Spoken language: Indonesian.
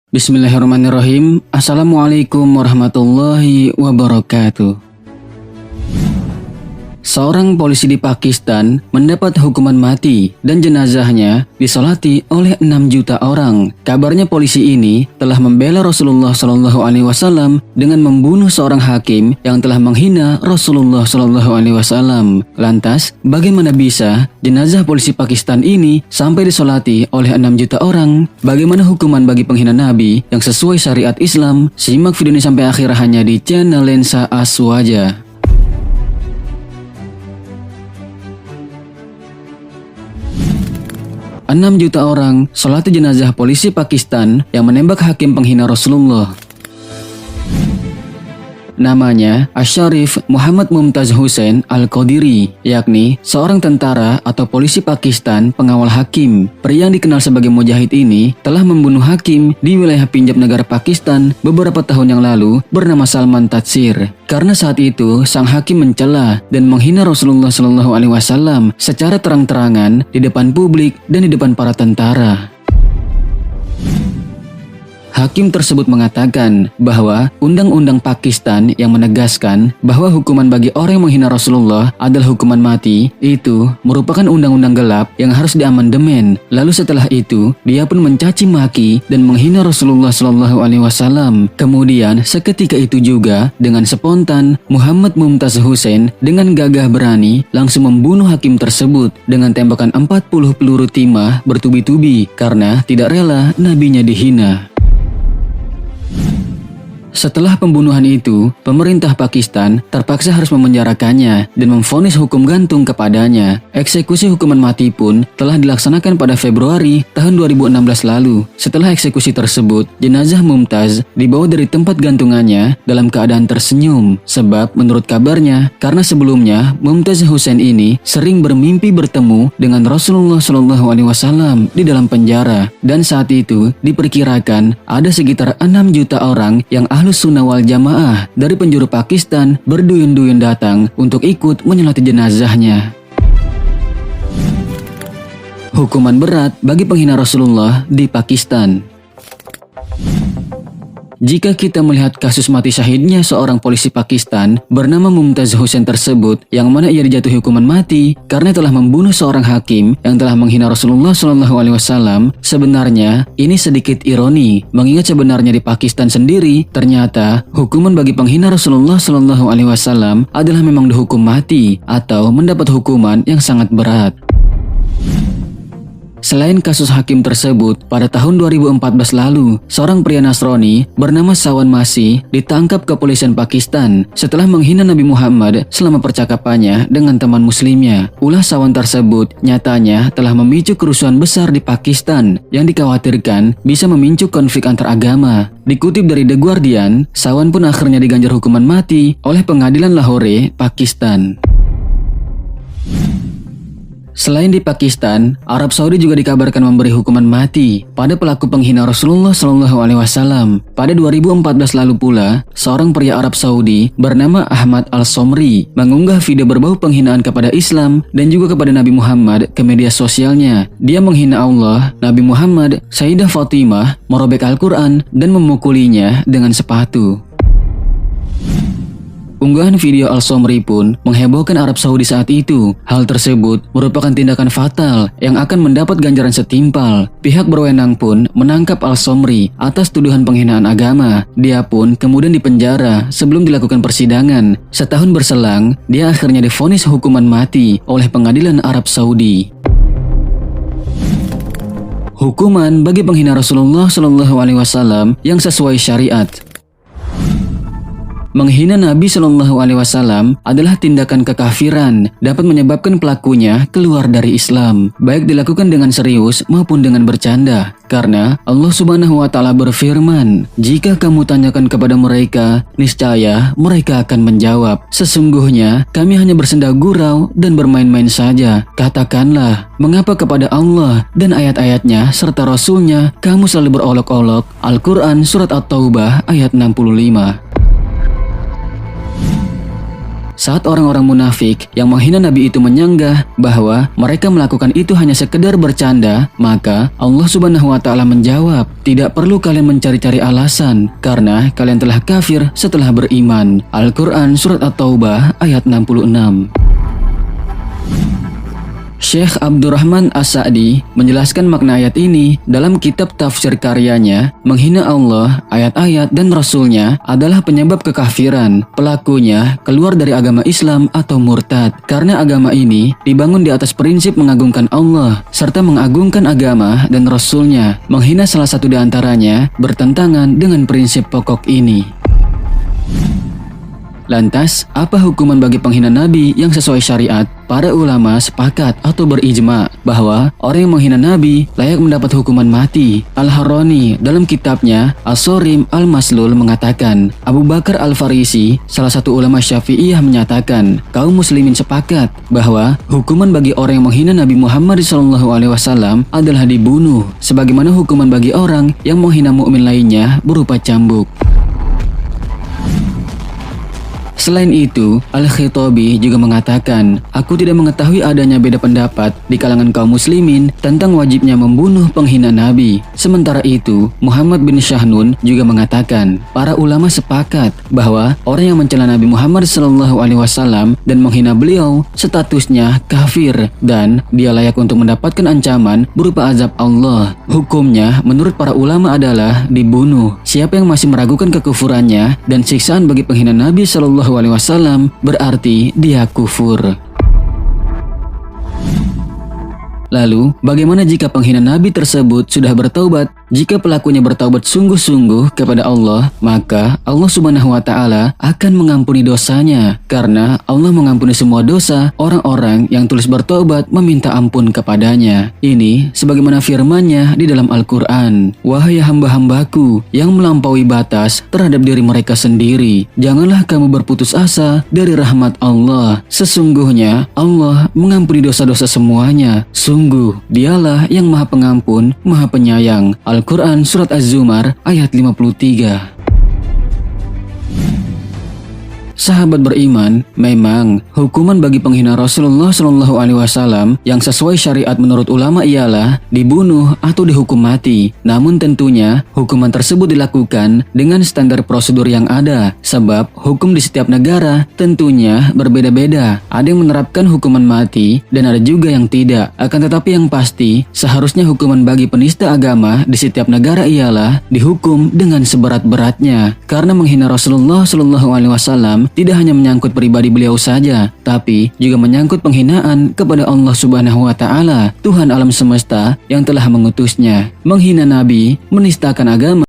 Bismillahirrahmanirrahim. Assalamualaikum warahmatullahi wabarakatuh. Seorang polisi di Pakistan mendapat hukuman mati dan jenazahnya disolati oleh 6 juta orang. Kabarnya polisi ini telah membela Rasulullah SAW dengan membunuh seorang hakim yang telah menghina Rasulullah SAW. Lantas, bagaimana bisa jenazah polisi Pakistan ini sampai disolati oleh 6 juta orang? Bagaimana hukuman bagi penghina Nabi yang sesuai syariat Islam? Simak video ini sampai akhir hanya di channel Lensa Aswaja. 6 juta orang solati jenazah polisi Pakistan yang menembak hakim penghina Rasulullah. Namanya Asharif Muhammad Mumtaz Hussain Al-Qadiri, yakni seorang tentara atau polisi Pakistan pengawal hakim. Pria yang dikenal sebagai mujahid ini telah membunuh hakim di wilayah Punjab negara Pakistan beberapa tahun yang lalu bernama Salman Taseer. Karena saat itu sang hakim mencela dan menghina Rasulullah SAW secara terang-terangan di depan publik dan di depan para tentara. Hakim tersebut mengatakan bahwa undang-undang Pakistan yang menegaskan bahwa hukuman bagi orang yang menghina Rasulullah adalah hukuman mati itu merupakan undang-undang gelap yang harus diamandemen. Lalu setelah itu dia pun mencaci maki dan menghina Rasulullah SAW. Kemudian seketika itu juga dengan spontan Muhammad Mumtaz Hussain dengan gagah berani langsung membunuh hakim tersebut dengan tembakan 40 peluru timah bertubi-tubi karena tidak rela nabinya dihina. Setelah pembunuhan itu, pemerintah Pakistan terpaksa harus memenjarakannya dan memvonis hukum gantung kepadanya. Eksekusi hukuman mati pun telah dilaksanakan pada Februari tahun 2016 lalu. Setelah eksekusi tersebut, jenazah Mumtaz dibawa dari tempat gantungannya dalam keadaan tersenyum. Sebab menurut kabarnya, karena sebelumnya Mumtaz Hussain ini sering bermimpi bertemu dengan Rasulullah SAW di dalam penjara. Dan saat itu diperkirakan ada sekitar 6 juta orang yang Ahlus Sunnah wal Jamaah dari penjuru Pakistan berduyun-duyun datang untuk ikut menyolati jenazahnya. Hukuman berat bagi penghina Rasulullah di Pakistan. Jika kita melihat kasus mati syahidnya seorang polisi Pakistan bernama Mumtaz Hussain tersebut, yang mana ia dijatuhi hukuman mati karena telah membunuh seorang hakim yang telah menghina Rasulullah SAW, sebenarnya ini sedikit ironi, mengingat sebenarnya di Pakistan sendiri ternyata hukuman bagi penghina Rasulullah SAW adalah memang dihukum mati atau mendapat hukuman yang sangat berat. Selain kasus hakim tersebut, pada tahun 2014 lalu, seorang pria Nasrani bernama Sawan Masih ditangkap kepolisian Pakistan setelah menghina Nabi Muhammad selama percakapannya dengan teman muslimnya. Ulah Sawan tersebut nyatanya telah memicu kerusuhan besar di Pakistan yang dikhawatirkan bisa memicu konflik antar agama. Dikutip dari The Guardian, Sawan pun akhirnya diganjar hukuman mati oleh pengadilan Lahore, Pakistan. Selain di Pakistan, Arab Saudi juga dikabarkan memberi hukuman mati pada pelaku penghina Rasulullah SAW. Pada 2014 lalu pula, seorang pria Arab Saudi bernama Ahmad Al-Somri mengunggah video berbau penghinaan kepada Islam dan juga kepada Nabi Muhammad ke media sosialnya. Dia menghina Allah, Nabi Muhammad, Sayyidah Fatimah, merobek Al-Quran, dan memukulinya dengan sepatu. Unggahan video Al-Somri pun menghebohkan Arab Saudi saat itu. Hal tersebut merupakan tindakan fatal yang akan mendapat ganjaran setimpal. Pihak berwenang pun menangkap Al-Somri atas tuduhan penghinaan agama. Dia pun kemudian dipenjara sebelum dilakukan persidangan. Setahun berselang, dia akhirnya divonis hukuman mati oleh pengadilan Arab Saudi. Hukuman bagi penghina Rasulullah SAW yang sesuai syariat. Menghina Nabi SAW adalah tindakan kekafiran, dapat menyebabkan pelakunya keluar dari Islam, baik dilakukan dengan serius maupun dengan bercanda. Karena Allah Subhanahu wa Ta'ala berfirman, "Jika kamu tanyakan kepada mereka, niscaya mereka akan menjawab, sesungguhnya kami hanya bersenda gurau dan bermain-main saja. Katakanlah, mengapa kepada Allah dan ayat-ayatnya serta Rasulnya kamu selalu berolok-olok?" Al-Quran Surat At-Taubah ayat 65. saat orang-orang munafik yang menghina Nabi itu menyanggah bahwa mereka melakukan itu hanya sekedar bercanda, maka Allah Subhanahu wa Ta'ala menjawab, "Tidak perlu kalian mencari-cari alasan, karena kalian telah kafir setelah beriman." Al-Quran Surat At-Taubah ayat 66. Syekh Abdurrahman As-Sa'di menjelaskan makna ayat ini dalam kitab tafsir karyanya. Menghina Allah, ayat-ayat dan Rasulnya adalah penyebab kekafiran. Pelakunya keluar dari agama Islam atau murtad, karena agama ini dibangun di atas prinsip mengagungkan Allah serta mengagungkan agama dan Rasulnya. Menghina salah satu di antaranya bertentangan dengan prinsip pokok ini. Lantas, apa hukuman bagi penghina Nabi yang sesuai syariat? Para ulama sepakat atau berijma bahwa orang yang menghina Nabi layak mendapat hukuman mati. Al-Harrani dalam kitabnya As-Sorim Al-Maslul mengatakan, Abu Bakar Al-Farisi, salah satu ulama Syafi'iyah menyatakan, kaum muslimin sepakat bahwa hukuman bagi orang yang menghina Nabi Muhammad SAW adalah dibunuh, sebagaimana hukuman bagi orang yang menghina mukmin lainnya berupa cambuk. Selain itu, Al-Khitabi juga mengatakan, aku tidak mengetahui adanya beda pendapat di kalangan kaum muslimin tentang wajibnya membunuh penghina Nabi. Sementara itu, Muhammad bin Syahnun juga mengatakan, para ulama sepakat bahwa orang yang mencela Nabi Muhammad SAW dan menghina beliau statusnya kafir dan dia layak untuk mendapatkan ancaman berupa azab Allah. Hukumnya menurut para ulama adalah dibunuh. Siapa yang masih meragukan kekufurannya dan siksaan bagi penghina Nabi SAW berarti dia kufur. Lalu, bagaimana jika penghina Nabi tersebut sudah bertaubat? Jika pelakunya bertaubat sungguh-sungguh kepada Allah, maka Allah Subhanahu wa Ta'ala akan mengampuni dosanya. Karena Allah mengampuni semua dosa orang-orang yang tulus bertaubat meminta ampun kepadanya. Ini sebagaimana firman-Nya di dalam Al-Quran, wahai hamba-hambaku yang melampaui batas terhadap diri mereka sendiri, janganlah kamu berputus asa dari rahmat Allah. Sesungguhnya Allah mengampuni dosa-dosa semuanya. Sungguh, dialah yang maha pengampun, maha penyayang. Al-Quran Surat Az-Zumar ayat 53. Sahabat beriman, memang hukuman bagi penghina Rasulullah SAW yang sesuai syariat menurut ulama ialah dibunuh atau dihukum mati. Namun tentunya hukuman tersebut dilakukan dengan standar prosedur yang ada, sebab hukum di setiap negara tentunya berbeda-beda. Ada yang menerapkan hukuman mati dan ada juga yang tidak. Akan tetapi yang pasti, seharusnya hukuman bagi penista agama di setiap negara ialah dihukum dengan seberat-beratnya. Karena menghina Rasulullah SAW tidak hanya menyangkut pribadi beliau saja, tapi juga menyangkut penghinaan kepada Allah Subhanahu wa Ta'ala, Tuhan alam semesta yang telah mengutusnya. Menghina Nabi, menistakan agama,